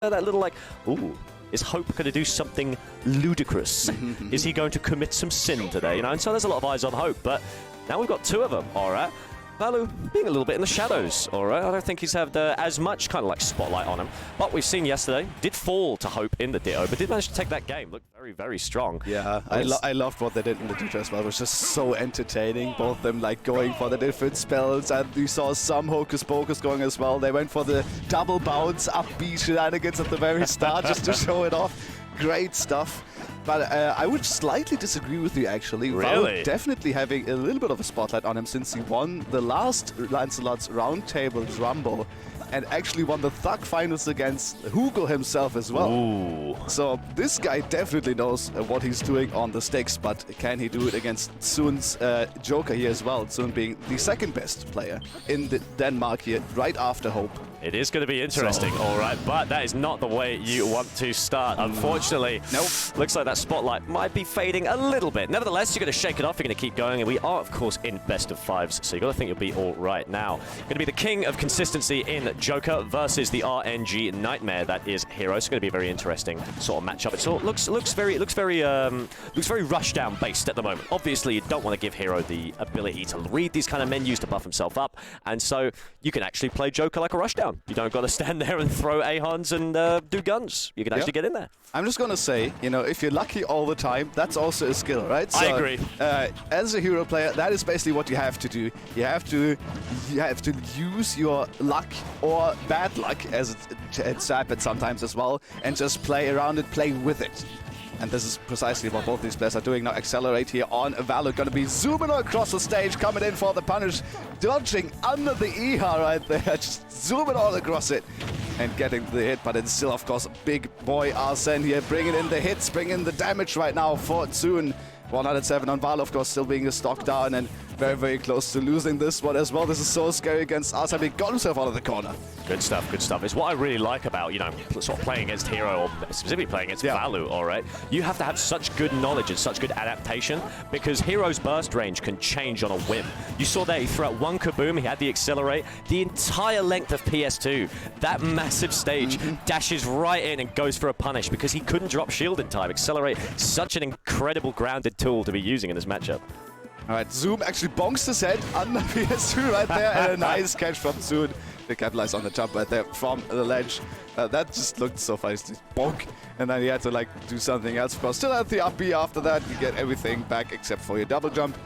that little like, ooh, is Hope going to do something ludicrous? Is he going to commit some sin today? You know, and so there's a lot of eyes on Hope, but now we've got two of them, all right. Vallu being a little bit in the shadows, all right. I don't think he's had as much kind of like spotlight on him. But we've seen yesterday, did fall to Hope in the Ditto, but did manage to take that game. Looked very, very strong. Yeah, I loved what they did in the Ditto as well. It was just so entertaining. Both of them like going for the different spells, and you saw some hocus pocus going as well. They went for the double bounce up B shenanigans at the very start just to show it off. Great stuff. But I would slightly disagree with you, actually. Really? Vallu definitely having a little bit of a spotlight on him since he won the last Lancelot's Roundtable Rumble and actually won the Thug Finals against Hugo himself as well. Ooh. So this guy definitely knows what he's doing on the sticks, but can he do it against tsun's Joker here as well? Tsun being the second best player in Denmark here, right after Hope. It is going to be interesting, all right, but that is not the way you want to start. Unfortunately, nope. Looks like that spotlight might be fading a little bit. Nevertheless, you're going to shake it off, you're going to keep going, and we are, of course, in best of fives, so you've got to think you'll be all right. Now, going to be the king of consistency in Joker versus the RNG Nightmare, that is Hero. It's going to be a very interesting sort of matchup. It looks very rushdown based at the moment. Obviously, you don't want to give Hero the ability to read these kind of menus to buff himself up, and so you can actually play Joker like a rushdown. You don't got to stand there and throw Ahans and do guns. You can actually get in there. I'm just going to say, you know, if you're lucky all the time, that's also a skill, right? So, I agree. As a hero player, that is basically what you have to do. You have to use your luck or bad luck, as it's happened sometimes as well, and just play around it, play with it. And this is precisely what both these players are doing now. Accelerate here on Vallu. Going to be zooming across the stage, coming in for the punish. Dodging under the EHA right there. Just zooming all across it and getting the hit. But it's still, of course, big boy Arsene here. Bringing in the hits, bringing in the damage right now for tsun. 107 on Vallu, of course, still being a stock down and very, very close to losing this one as well. This is so scary against Arsene. He got himself out of the corner. Good stuff, good stuff. It's what I really like about, you know, sort of playing against Hero, or specifically playing against Vallu, all right? You have to have such good knowledge and such good adaptation, because Hero's burst range can change on a whim. You saw there, he threw out one kaboom, he had the accelerate, the entire length of PS2, that massive stage, dashes right in and goes for a punish, because he couldn't drop shield in time. Accelerate, such an incredible grounded tool to be using in this matchup. All right, Zoom actually bonks his head under PS2 right there, and a nice catch from Tsun to capitalize on the jump right there from the ledge. That just looked so funny, just bonk, and then he had to like do something else. Of course, still at the up B after that, you get everything back except for your double jump.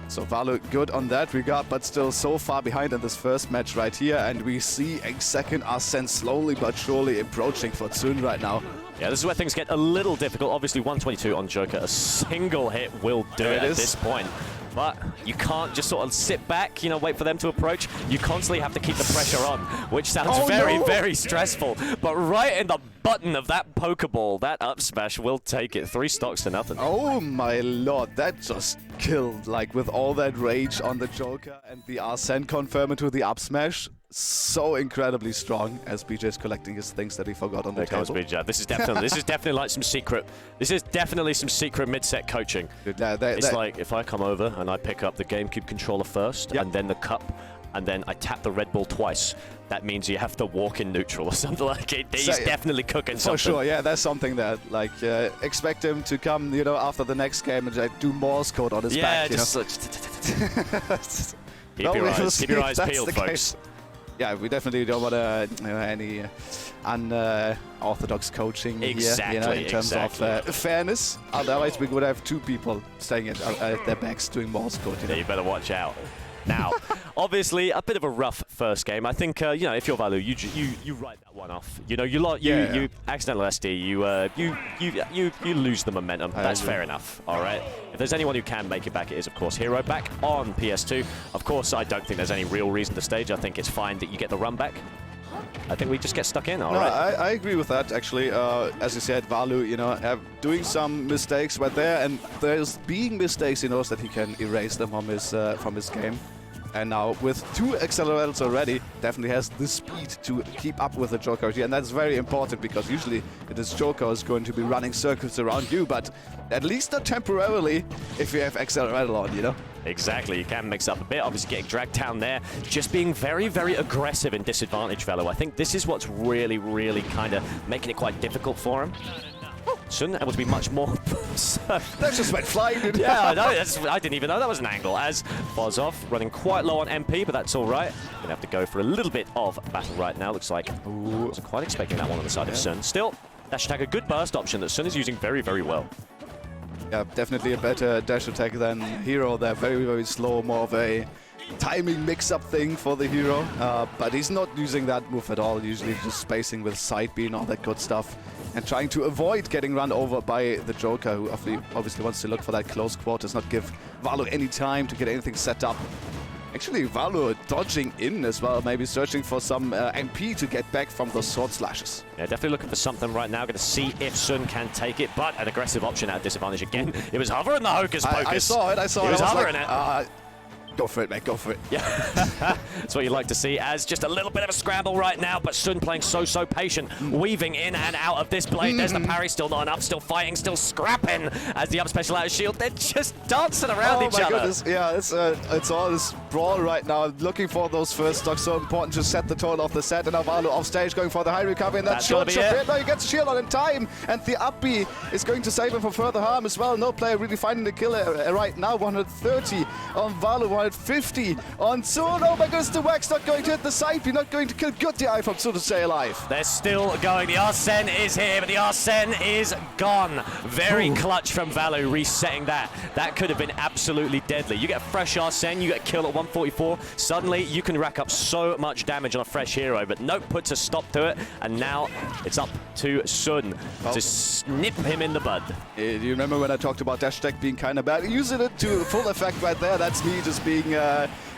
So Vallu good on that regard, but still so far behind in this first match right here, and we see a second Arsene slowly but surely approaching for Tsun right now. Yeah, this is where things get a little difficult. Obviously, 122 on Joker. A single hit will do it at this point. But you can't just sort of sit back, you know, wait for them to approach. You constantly have to keep the pressure on, which sounds very stressful. But right in the button of that Pokeball, that up smash will take it. 3 stocks to nothing. Oh my lord, that just killed, like with all that rage on the Joker and the Arsene confirming to the up smash. So incredibly strong as BJ is collecting his things that he forgot on the table. There comes BJ. This is definitely like some secret. This is definitely some secret mid-set coaching. Dude, it's like if I come over and I pick up the GameCube controller first, and then the cup, and then I tap the Red Bull twice. That means you have to walk in neutral or something like it. He's definitely cooking something. For sure, yeah, there's something there. Like, expect him to come, you know, after the next game and do Morse code on his back. Yeah, just keep your eyes peeled, folks. Yeah, we definitely don't want any unorthodox coaching here, you know, in terms of fairness. Otherwise, we would have 2 people staying at their backs doing Morse code. You know? Yeah, you better watch out. Now, obviously, a bit of a rough first game. I think, you know, if you're Vallu, you write that one off. You know, you accidental SD, you lose the momentum. That's fair enough, all right? If there's anyone who can make it back, it is, of course, Hero back on PS2. Of course, I don't think there's any real reason to stage. I think it's fine that you get the run back. I think we just get stuck in, all right? I agree with that, actually. As you said, Vallu, you know, doing some mistakes right there, and there's being mistakes, he knows that he can erase them from his game. And now with 2 accelerators already, definitely has the speed to keep up with the Joker here. And that's very important because usually this Joker is going to be running circles around you, but at least not temporarily if you have accelerator on, you know? Exactly, you can mix up a bit, obviously getting dragged down there, just being very, very aggressive in disadvantage, Vallu. I think this is what's really, really kind of making it quite difficult for him. Tsun able to be much more... That just went flying. Yeah, I know. I didn't even know that was an angle. As Bozov running quite low on MP, but that's all right. Gonna have to go for a little bit of battle right now. Looks like... Ooh, wasn't quite expecting that one on the side of Tsun. Still, dash attack, a good burst option that Tsun is using very, very well. Yeah, definitely a better dash attack than Hero. They're very, very slow, more of a timing mix-up thing for the Hero. But he's not using that move at all, usually just spacing with side B and all that good stuff. And trying to avoid getting run over by the Joker, who obviously wants to look for that close quarters, not give Vallu any time to get anything set up. Actually, Vallu dodging in as well, maybe searching for some MP to get back from those sword slashes. Yeah, definitely looking for something right now. Going to see if Tsun can take it, but an aggressive option at disadvantage again. It was hovering the Hocus Pocus. I saw it. He was hovering it. Go for it, mate. Go for it. Yeah, that's what you like to see, as just a little bit of a scramble right now, but Tsun playing so patient, weaving in and out of this blade. There's the parry, still not enough, still fighting, still scrapping as the up special out of shield. They're just dancing around each other. Goodness. Yeah, it's all this brawl right now. Looking for those first stocks, so important to set the tone of the set. And now Vallu off stage going for the high recovery, and that's short hit. No, he gets a shield on in time, and the up B is going to save him from further harm as well. No player really finding the killer right now. 130 on Vallu, 150 on Tsun. Oh my goodness, the whack's not going to hit the side B, not going to kill good the eye from Tsun to stay alive. They're still going. The Arsene is here, but the Arsene is gone. Very clutch from Vallu, resetting that. That could have been absolutely deadly. You get a fresh Arsene, you get killed at 144. Suddenly, you can rack up so much damage on a fresh hero, but nope, puts a stop to it, and now it's up to Tsun to snip him in the bud. Do you remember when I talked about dash attack being kind of bad? Using it to full effect right there. That's me just being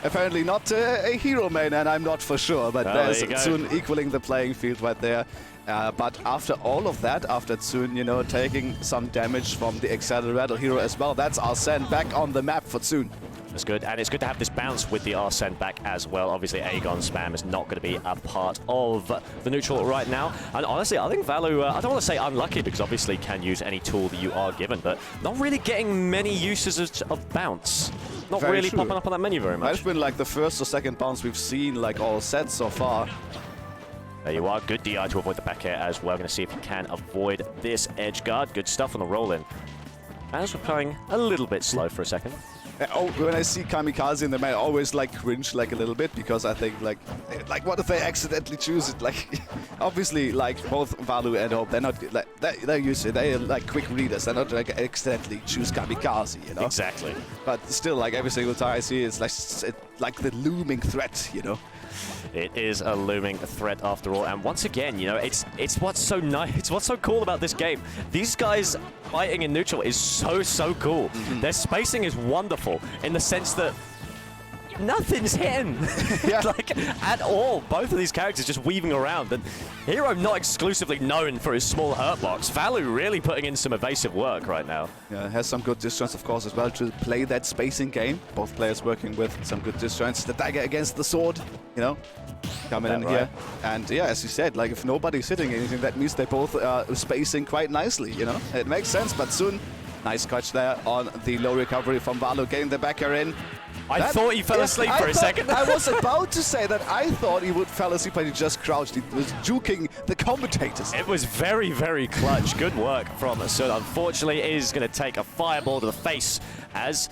apparently not a hero main, and I'm not for sure. But there's Tsun equaling the playing field right there. But after all of that, after Tsun, you know, taking some damage from the accelerator hero as well, that's Arsene back on the map for Tsun. That's good, and it's good to have this bounce with the Arsene back as well. Obviously, Aegon spam is not going to be a part of the neutral right now. And honestly, I think Vallu, I don't want to say unlucky, because obviously can use any tool that you are given, but not really getting many uses of bounce. Not very really popping up on that menu very much. That's been like the first or second bounce we've seen like all sets so far. There you are. Good DI to avoid the back air as well. Going to see if he can avoid this edge guard. Good stuff on the roll-in. As we're playing a little bit slow for a second. Oh, when I see Kamikaze in the main, I always like cringe like a little bit, because I think like what if they accidentally choose it? Like obviously like both Vallu and Hope, they're not like they're used to it. They're like quick readers. They're not like accidentally choose Kamikaze, you know. Exactly. But still, like every single time I see it, it's like the looming threat, you know. It is a looming threat after all, and once again, you know, it's what's so nice, it's what's so cool about this game. These guys fighting in neutral is so cool. Their spacing is wonderful in the sense that nothing's hitting, like at all. Both of these characters just weaving around, and Hero not exclusively known for his small hurt box. Vallu really putting in some evasive work right now. Yeah, has some good distance, of course, as well to play that spacing game. Both players working with some good distance. The dagger against the sword, you know, coming in here. And yeah, as you said, like if nobody's hitting anything, that means they both are spacing quite nicely, you know. It makes sense, but Tsun, nice catch there on the low recovery from Vallu, getting the backer in. I thought he fell asleep for a second. I was about to say that I thought he would fall asleep, but he just crouched. He was juking the commentators. It was very clutch. Good work from Tsun. Unfortunately, it is going to take a fireball to the face as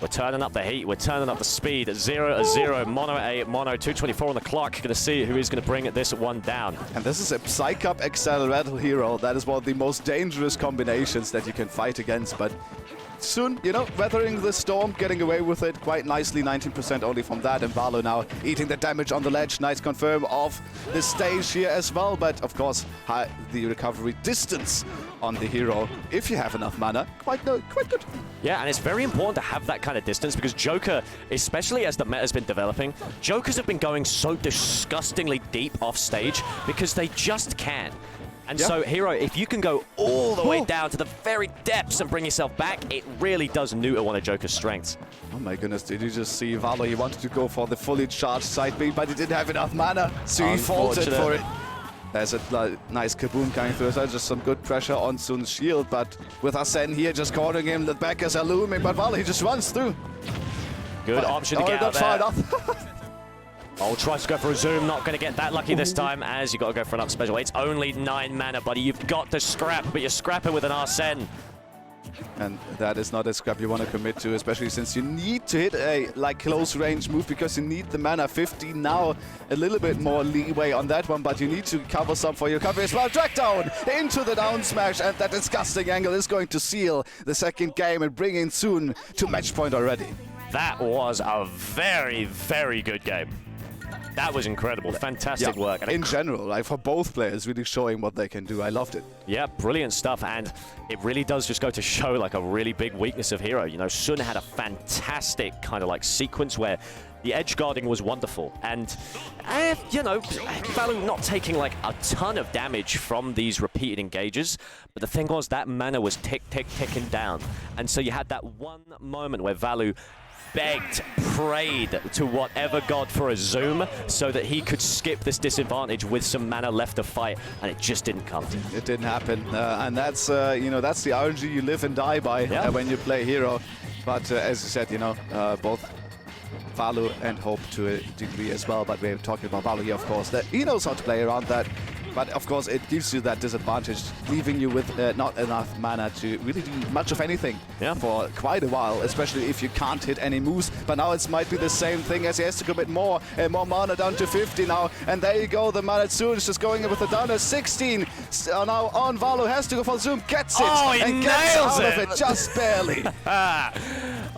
we're turning up the heat. We're turning up the speed. 0-0. Mono A, Mono 224 on the clock. Going to see who is going to bring this one down. And this is a Psych-Up Accelerator hero. That is one of the most dangerous combinations that you can fight against, but Tsun, you know, weathering the storm, getting away with it quite nicely, 19% only from that, and Vallu now eating the damage on the ledge. Nice confirm of the stage here as well, but of course, the recovery distance on the hero, if you have enough mana, quite good. Yeah, and it's very important to have that kind of distance, because Joker, especially as the meta's been developing, Jokers have been going so disgustingly deep off stage because they just can. And so, Hero, if you can go all the way down to the very depths and bring yourself back, it really does neuter one of Joker's strengths. Oh my goodness, did you just see Vallu? He wanted to go for the fully charged side B, but he didn't have enough mana, so he faltered for it. There's a nice kaboom coming through, so just some good pressure on tsun's shield, but with Arsene here just cornering him, the backers are looming, but Vallu, he just runs through. Good option to get out there. Enough. Oh, tries to go for a zoom, not going to get that lucky this time, as you got to go for another special. It's only 9 mana, buddy. You've got to scrap, but you're scrapping with an Arsene. And that is not a scrap you want to commit to, especially since you need to hit a close range move because you need the mana. 15 now, a little bit more leeway on that one, but you need to cover some for your cover as well. Drag down into the down smash, and that disgusting angle is going to seal the second game and bring in tsun to match point already. That was a very, very good game. That was incredible. Fantastic work. And in general, like for both players, really showing what they can do. I loved it. Yeah, brilliant stuff. And it really does just go to show like a really big weakness of Hero. You know, tsun had a fantastic kind of like sequence where the edge guarding was wonderful. And, you know, Vallu not taking like a ton of damage from these repeated engages. But the thing was that mana was ticking down. And so you had that one moment where Vallu begged, prayed to whatever god for a zoom so that he could skip this disadvantage with some mana left to fight, and it just didn't come. It didn't happen, and that's you know, that's the RNG you live and die by when you play Hero. But as you said, you know, both Vallu and Hope to a degree as well, but we're talking about Vallu here, of course, that he knows how to play around that. But of course, it gives you that disadvantage, leaving you with not enough mana to really do much of anything for quite a while, especially if you can't hit any moves. But now it might be the same thing as he has to commit more mana down to 50 now. And there you go, the mana tsun is just going in with the downer. 16 now on Vallu, has to go for zoom, gets it, and gets out of it just barely.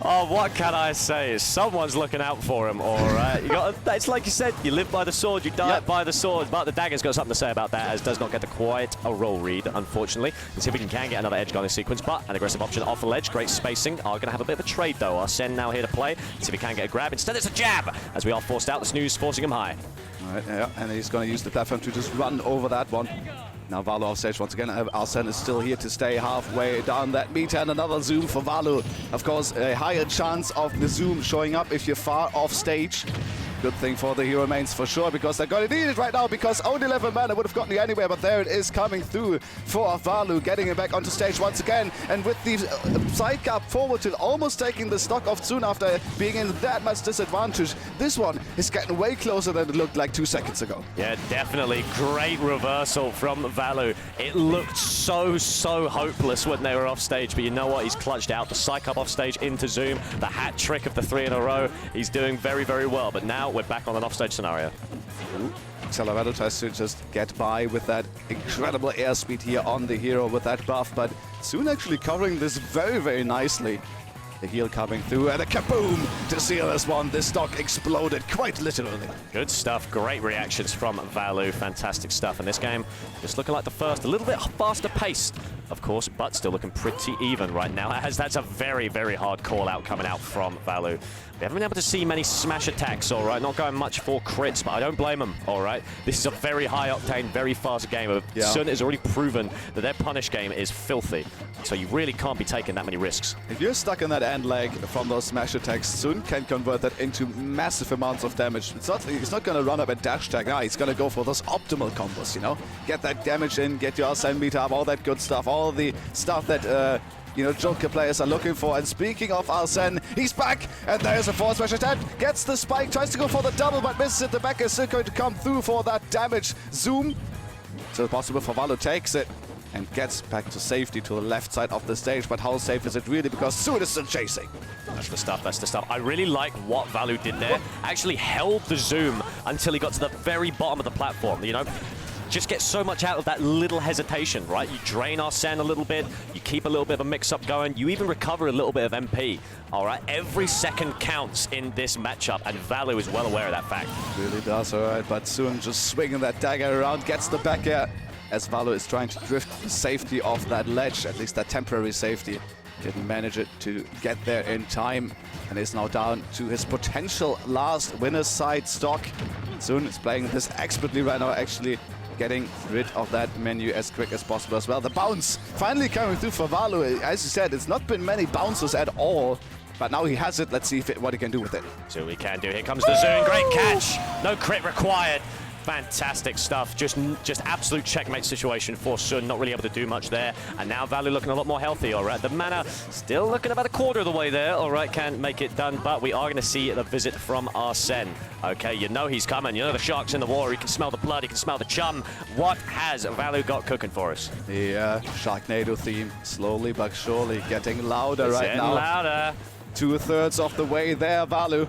Oh, what can I say? Someone's looking out for him, all right. It's like you said, you live by the sword, you die by the sword. But the dagger's got something to say about that, as does not get quite a roll read, unfortunately. Let's see if we can get another edge guarding sequence, but an aggressive option off the ledge. Great spacing. Are going to have a bit of a trade, though. Arsene now here to play. Let's see if we can get a grab. Instead, it's a jab, as we are forced out. The snooze forcing him high. All right, yeah, and he's going to use the platform to just run over that one. Now Vallu off stage once again. Arsene is still here to stay halfway down that meter, and another zoom for Vallu. Of course, a higher chance of the zoom showing up if you're far off stage. Good thing for the Hero mains for sure, because they're going to need it right now, because only 11 mana would have gotten you anywhere, but there it is coming through for Vallu, getting him back onto stage once again, and with the side gap forward to almost taking the stock of tsun after being in that much disadvantage. This one is getting way closer than it looked like 2 seconds ago. Yeah, definitely. Great reversal from Vallu. It looked so hopeless when they were off stage, but you know what? He's clutched out the psych up off stage into zoom, the hat trick of the 3 in a row. He's doing very, very well, but now we're back on an offstage scenario. Vallu tries to just get by with that incredible airspeed here on the Hero with that buff, but tsun actually covering this very, very nicely. The heal coming through, and a kaboom to seal this one. This stock exploded, quite literally. Good stuff. Great reactions from Vallu. Fantastic stuff. And this game just looking like the first, a little bit faster paced, of course, but still looking pretty even right now, as that's a very, very hard call out coming out from Vallu. We haven't been able to see many smash attacks, all right? Not going much for crits, but I don't blame them, all right? This is a very high-octane, very fast game. tsun has already proven that their punish game is filthy, so you really can't be taking that many risks. If you're stuck in that end leg from those smash attacks, tsun can convert that into massive amounts of damage. He's not going to run up a dash tag. No, he's going to go for those optimal combos, you know? Get that damage in, get your Arsene meter up, all that good stuff, all the stuff that you know, Joker players are looking for. And speaking of Arsene, he's back, and there's a forward smash attack. Gets the spike, tries to go for the double, but misses it. The back is still going to come through for that damage. Zoom. Still possible for Vallu, takes it and gets back to safety to the left side of the stage. But how safe is it really? Because tsun is still chasing. That's the stuff, that's the stuff. I really like what Vallu did there. Actually held the zoom until he got to the very bottom of the platform, you know? Just get so much out of that little hesitation, right? You drain Arsene a little bit, you keep a little bit of a mix-up going, you even recover a little bit of MP, all right? Every second counts in this matchup, and Vallu is well aware of that fact. Really does, all right, but tsun just swinging that dagger around, gets the back air, as Vallu is trying to drift the safety off that ledge, at least that temporary safety. Didn't manage it to get there in time, and is now down to his potential last winner's side stock. tsun is playing this expertly right now, actually. getting rid of that menu as quick as possible as well. The bounce finally coming through for Vallu. As you said, it's not been many bounces at all, but now he has it. Let's see what he can do with it. See what we can do. Here comes the tsun. Great catch. No crit required. Fantastic stuff. Just absolute checkmate situation for tsun. Not really able to do much there. And now Vallu looking a lot more healthy, all right. The mana still looking about a quarter of the way there, all right. Can't make it done, but we are going to see the visit from Arsene. Okay, you know he's coming. You know the shark's in the water. He can smell the blood. He can smell the chum. What has Vallu got cooking for us? The Sharknado theme, slowly but surely getting louder right now. Louder. 2/3 of the way there, Vallu.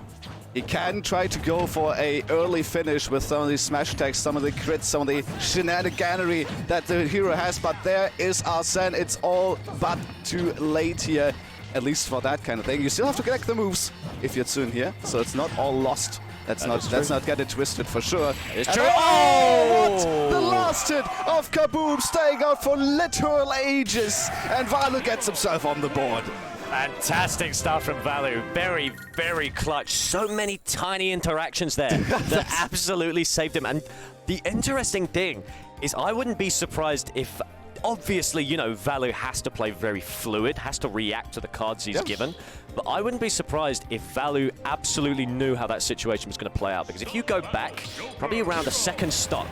He can try to go for a early finish with some of these smash attacks, some of the crits, some of the shenaniganery that the hero has, but there is Arsene. It's all but too late here, at least for that kind of thing. You still have to connect the moves if you're tsun here, so it's not all lost. Let's not get it twisted for sure. It's true. Oh! What? The last hit of Kaboom, staying out for literal ages, and Vallu gets himself on the board. Fantastic stuff from Vallu. Very, very clutch. So many tiny interactions there that absolutely saved him. And the interesting thing is I wouldn't be surprised if, obviously, you know, Vallu has to play very fluid, has to react to the cards he's given. But I wouldn't be surprised if Vallu absolutely knew how that situation was going to play out. Because if you go back, probably around a second stock,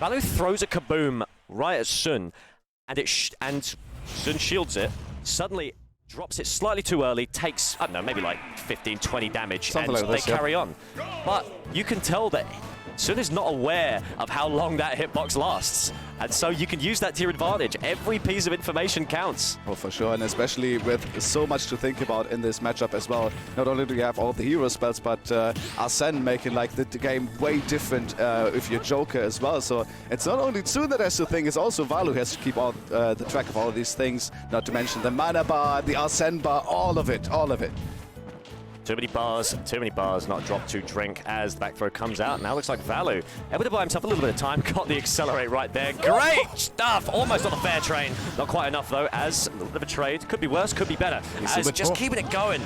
Vallu throws a Kaboom right at tsun, and tsun shields it. Suddenly, drops it slightly too early, takes, I don't know, maybe like 15, 20 damage, something and like they carry on. But you can tell that tsun is not aware of how long that hitbox lasts. And so you can use that to your advantage. Every piece of information counts. Oh, for sure, and especially with so much to think about in this matchup as well. Not only do you have all the hero spells, but Arsene making like the game way different if you're Joker as well. So it's not only tsun that has to think, it's also Vallu has to keep all the track of all of these things. Not to mention the mana bar, the Arsene bar, all of it, all of it. Too many bars, not drop to drink as the back throw comes out. Now looks like Vallu able to buy himself a little bit of time. Got the accelerate right there. Great stuff. Almost on the fair train. Not quite enough though, as a little bit of a trade. Could be worse, could be better. As just keeping it going.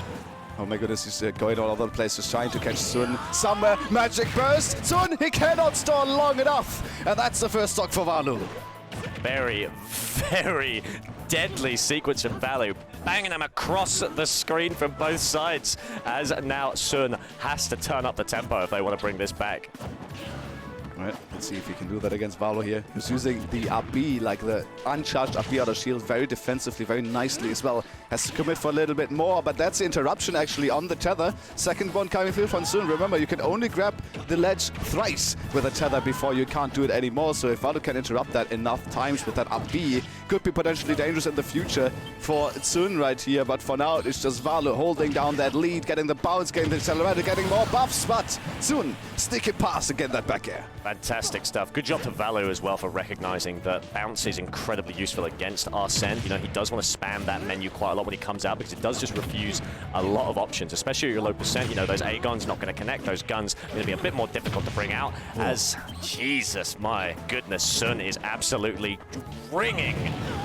Oh my goodness, he's going all over the place, just trying to catch tsun somewhere. Magic burst. tsun, he cannot stall long enough. And that's the first stock for Vallu. Very, very deadly sequence from Vallu, banging them across the screen from both sides, as now tsun has to turn up the tempo if they want to bring this back. All right, let's see if he can do that against Vallu here. He's using the RB, like the uncharged RB out of shield, very defensively, very nicely as well. Has to commit for a little bit more, but that's the interruption actually on the tether. Second one coming through from tsun. Remember, you can only grab the ledge thrice with a tether before you can't do it anymore. So if Vallu can interrupt that enough times with that RB, could be potentially dangerous in the future for tsun right here. But for now, it's just Vallu holding down that lead, getting the bounce, getting the accelerator, getting more buffs. But tsun sneaking past again that back air. Fantastic stuff. Good job to Vallu as well for recognizing that bounce is incredibly useful against Arsene. You know, he does want to spam that menu quite a lot when he comes out because it does just refuse a lot of options, especially at your low percent. You know, those Aegons not going to connect. Those guns are going to be a bit more difficult to bring out. As, Jesus, my goodness, tsun is absolutely ringing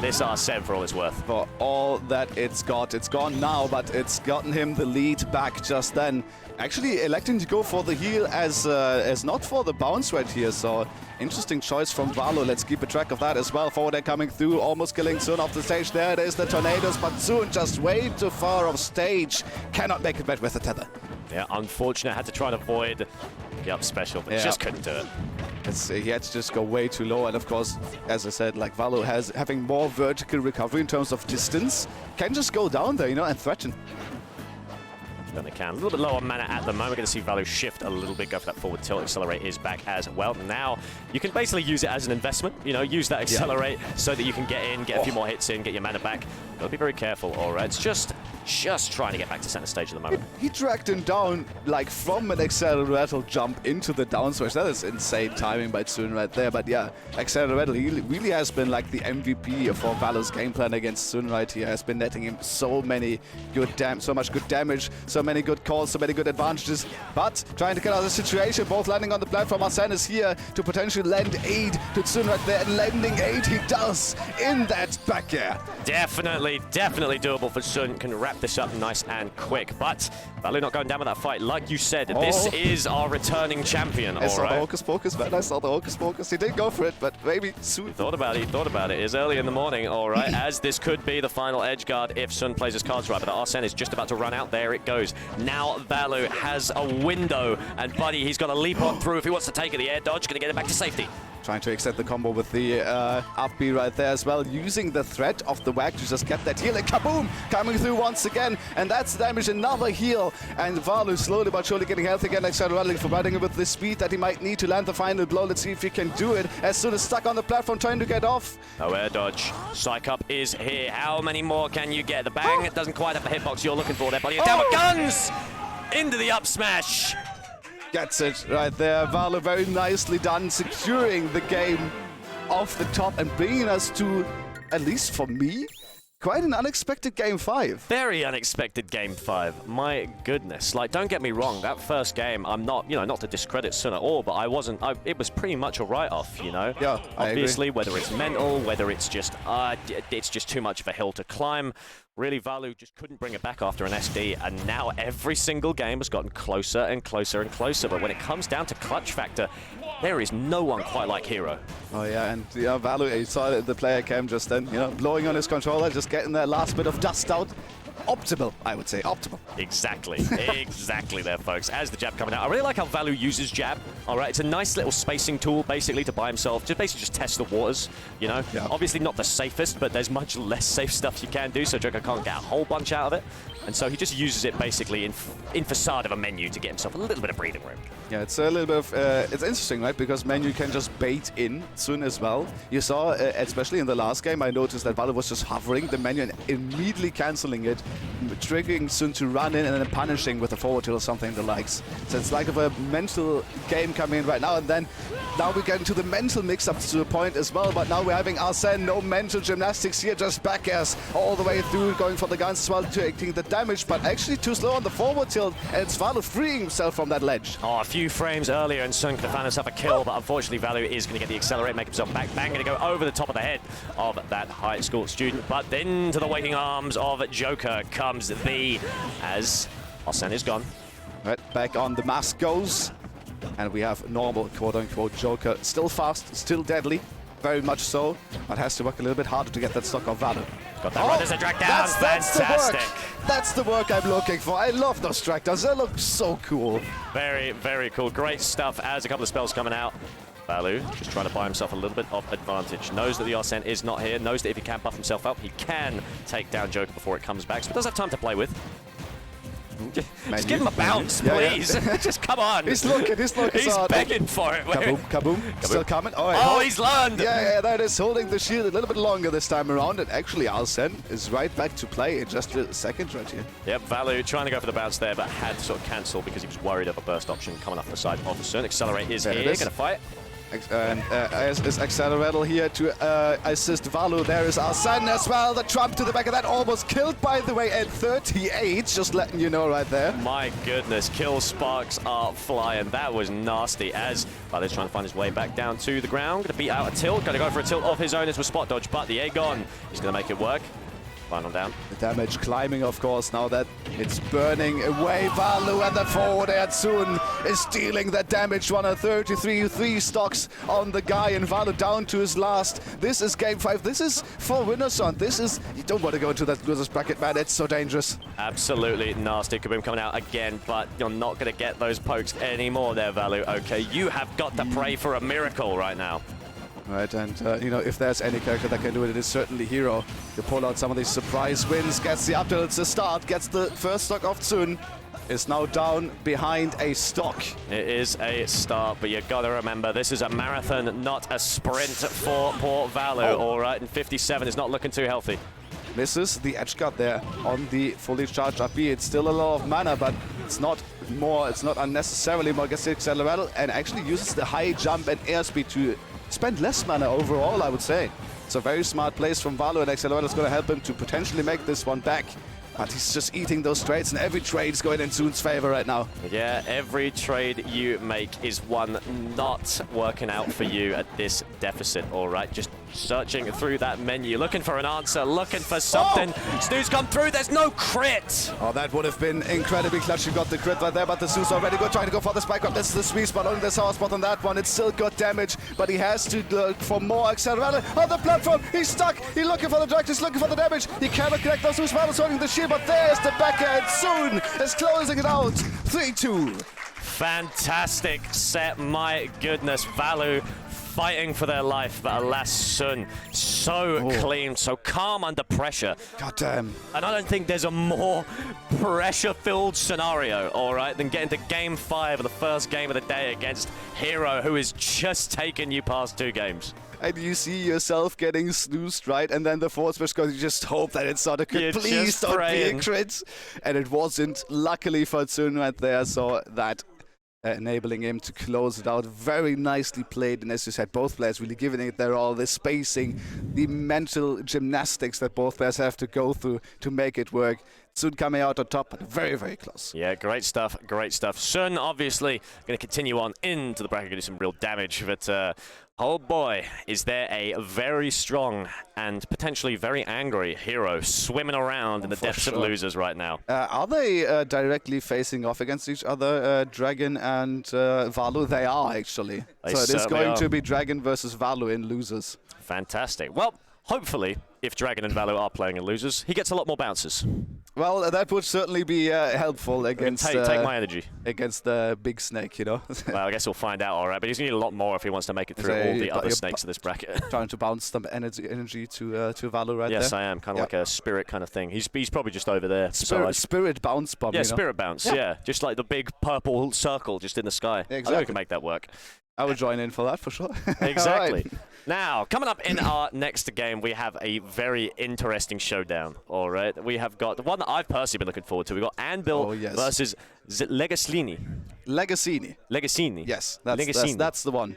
this Arsene for all it's worth. For all that it's gone now, but it's gotten him the lead back just then. Actually electing to go for the heal as not for the bounce right here, so interesting choice from Vallu. Let's keep a track of that as well. Forward air coming through, almost killing tsun off the stage. There it is, the tornadoes, but tsun just way too far off stage. Cannot make it back with the tether. Yeah, unfortunate. Had to try and avoid the up special, but just couldn't do it. He had to just go way too low, and of course, as I said, like Vallu having more vertical recovery in terms of distance, can just go down there, you know, and threaten. Then they can. A little bit low on mana at the moment. We're going to see Vallu shift a little bit, go for that forward tilt. Accelerate is back as well. Now, you can basically use it as an investment. You know, use that accelerate so that you can get in, get a few more hits in, get your mana back. Got to be very careful, all right? It's just trying to get back to center stage at the moment. He dragged him down, like, from an accelerator jump into the down switch. That is insane timing by tsun right there. But yeah, accelerator, he really has been like the MVP for Vallu's game plan against tsun right here. Has been netting him so much good damage, so many good calls, so many good advantages. But trying to get out of the situation, both landing on the platform. Arsene is here to potentially lend aid to tsun right there, and lending aid he does in that back air. Definitely doable for tsun. Can wrap wrap this up nice and quick. But Vallu not going down with that fight. Like you said, this is our returning champion. I saw the hocus pocus, man. I saw the hocus pocus. He did go for it, but maybe soon. He thought about it. It's early in the morning, all right, as this could be the final edge guard if Tsun plays his cards right. But Arsene is just about to run out. There it goes. Now Vallu has a window, and Buddy, he's got to leap on through if he wants to take it. The air dodge, going to get it back to safety. Trying to extend the combo with the up B right there as well, using the threat of the whack to just get that heal. And kaboom! Coming through once again, and that's the damage, another heal. And Vallu slowly but surely getting health again, accelerating, providing him with the speed that he might need to land the final blow. Let's see if he can do it. As soon as stuck on the platform, trying to get off. No air dodge. Psych up is here. How many more can you get? The bang doesn't quite have the hitbox you're looking for there, Buddy. Down with guns! Into the up smash. Gets it right there. Vallu very nicely done, securing the game off the top and bringing us to, at least for me, quite an unexpected Game 5. Very unexpected Game 5. My goodness. Like, don't get me wrong, that first game, I'm not, not to discredit Tsun at all, but it was pretty much a write-off, Yeah, obviously, whether it's mental, whether it's just too much of a hill to climb. Really, Vallu just couldn't bring it back after an SD, and now every single game has gotten closer and closer and closer. But when it comes down to clutch factor, there is no one quite like Hero. Oh yeah, and Vallu, you saw the player cam just then, blowing on his controller, just getting that last bit of dust out. Optimal, I would say, optimal. Exactly, exactly there, folks. As the jab coming out, I really like how Vallu uses jab. All right, it's a nice little spacing tool, basically, to buy himself, just test the waters, Yeah. Obviously not the safest, but there's much less safe stuff you can do, so Joker can't get a whole bunch out of it. And so he just uses it basically in facade of a menu to get himself a little bit of breathing room. Yeah, it's a little bit of, it's interesting, right? Because menu can just bait in Tsun as well. You saw, especially in the last game, I noticed that Vallu was just hovering the menu and immediately canceling it, triggering Tsun to run in and then punishing with a forward tilt or something the likes. So it's like a mental game coming in right now, and then now we get into the mental mix-up to a point as well, but now we're having Arsene, no mental gymnastics here, just back airs all the way through, going for the guns as well, taking the damage, but actually too slow on the forward tilt, and it's Vallu freeing himself from that ledge. Oh, a few frames earlier, and Tsun could have found himself a kill, but unfortunately Vallu is going to get the accelerate, make himself back, bang, going to go over the top of the head of that high school student, but then to the waiting arms of Joker comes the, as Arsene is gone. Right, back on the mask goes, and we have normal, quote-unquote, Joker, still fast, still deadly, very much so, but has to work a little bit harder to get that stock of Vallu. Got that right as a drag down, fantastic. That's the work I'm looking for. I love those drag downs, they look so cool. Very, very cool, great stuff as a couple of spells coming out. Vallu just trying to buy himself a little bit of advantage. Knows that the Arsene is not here, knows that if he can buff himself up, he can take down Joker before it comes back, so he does have time to play with. Just give him a bounce, please. Yeah. Just come on. He's looking. He's begging for it. Kaboom, kaboom. Still coming. Oh, he's learned. Yeah, that is holding the shield a little bit longer this time around. And actually, Arsene is right back to play in just a second right here. Yep, Vallu trying to go for the bounce there, but had to sort of cancel because he was worried of a burst option coming off the side of the Tsun. Accelerate is here, going to fight. And is Accelerator here to assist Vallu. There is Arsene as well. The trump to the back of that, almost killed, by the way, at 38. Just letting you know right there. My goodness, kill sparks are flying. That was nasty as Vallu's trying to find his way back down to the ground. Going to beat out a tilt. Going to go for a tilt of his own as with spot dodge, but the Aegon is going to make it work. Final down. The damage climbing, of course, now that it's burning away. Vallu and the forward air Tsun is dealing that damage. 133, 3 stocks on the guy, and Vallu down to his last. This is Game 5. This is for winners on. This is, you don't want to go into that losers bracket, man. It's so dangerous. Absolutely nasty. Kaboom coming out again, but you're not going to get those pokes anymore there, Vallu. Okay, you have got to pray for a miracle right now. Right, and if there's any character that can do it, it is certainly Hero. To pull out some of these surprise wins, gets the up till it's a start, gets the first stock of Tsun, is now down behind a stock. It is a start, but you gotta remember, this is a marathon, not a sprint for poor Vallu. All right, and 57 is not looking too healthy. Misses the edge guard there on the fully charged up B. It's still a lot of mana, but it's not more, it's not unnecessarily more. Gets the accelerator and actually uses the high jump and airspeed to spend less mana overall, I would say. It's a very smart place from Vallu, and Accelerator is going to help him to potentially make this one back. But he's just eating those trades, and every trade is going in Tsun's favor right now. Yeah, every trade you make is one not working out for you at this deficit, all right? Just searching through that menu, looking for an answer, looking for something. Snooze come through, there's no crit! Oh, that would have been incredibly clutch. You got the crit right there, but the Zeus already good, trying to go for the spike up. This is the sweet spot, only the sour spot on that one. It's still good damage, but he has to look for more accelerator on the platform. He's stuck. He's looking for the drag, he's looking for the damage. He cannot connect those Zeus while holding the shield, but there's the backhand. Tsun is closing it out. 3-2. Fantastic set, my goodness. Vallu fighting for their life, but alas, tsun so clean, so calm under pressure. God damn. And I don't think there's a more pressure-filled scenario, all right, than getting to Game 5 of the first game of the day against Hero, who has just taken you past 2 games. And you see yourself getting snoozed, right? And then the forward smash goes, you just hope that it's not a crit. Please don't be a crit. And it wasn't, luckily for Tsun right there, so that enabling him to close it out. Very nicely played, and as you said, both players really giving it their all, the spacing, the mental gymnastics that both players have to go through to make it work. Tsun coming out on top, but very, very close. Yeah, great stuff, great stuff. Tsun obviously going to continue on into the bracket, going to do some real damage, but oh boy, is there a very strong and potentially very angry Hero swimming around in the depths of losers right now. Are they directly facing off against each other, Dragon and Vallu? They are, actually. So it is going to be Dragon versus Vallu in losers. Fantastic. Well, hopefully, if Dragon and Vallu are playing in losers, he gets a lot more bounces. Well, that would certainly be helpful against take my energy against the big snake, you know. Well, I guess we'll find out, all right. But he's going to need a lot more if he wants to make it through all the other snakes of this bracket. Trying to bounce some energy to Vallu right there. Yes, I am. Kind of like a spirit kind of thing. He's probably just over there. Spirit bounce bomb. Yeah, spirit bounce. Yeah, just like the big purple circle just in the sky. Exactly. I think we can make that work. I would join in for that for sure. Exactly. Right. Now, coming up in our next game, we have a very interesting showdown. All right, we have got the one that I've personally been looking forward to. We've got Anvil versus Legaslini. Legassini. Yes, that's the one.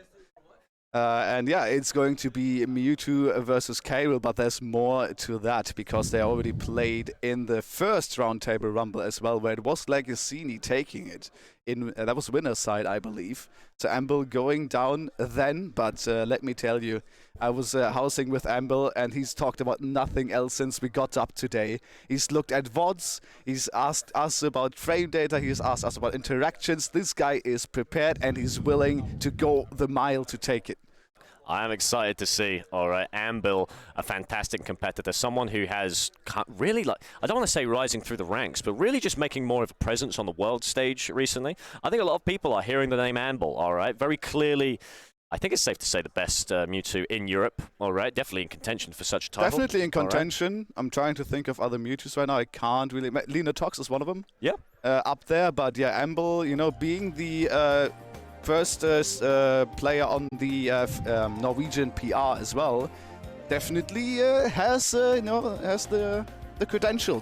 And yeah, it's going to be Mewtwo versus Karyl, but there's more to that because they already played in the first roundtable rumble as well, where it was Legassini taking it. That was winner's side, I believe. So Amble going down then, but let me tell you, I was housing with Amble, and he's talked about nothing else since we got up today. He's looked at VODs, he's asked us about frame data, he's asked us about interactions. This guy is prepared, and he's willing to go the mile to take it. I am excited to see, all right, Ambil, a fantastic competitor, someone who has really, like, I don't want to say rising through the ranks, but really just making more of a presence on the world stage recently. I think a lot of people are hearing the name Ambil, all right, very clearly. I think it's safe to say the best Mewtwo in Europe, all right, definitely in contention for such a title. Definitely in contention. Right. I'm trying to think of other Mewtwo's right now. I can't really. Lena Tox is one of them. Yeah. Up there, but yeah, Ambil, you know, being the first player on the Norwegian PR as well, definitely has the credentials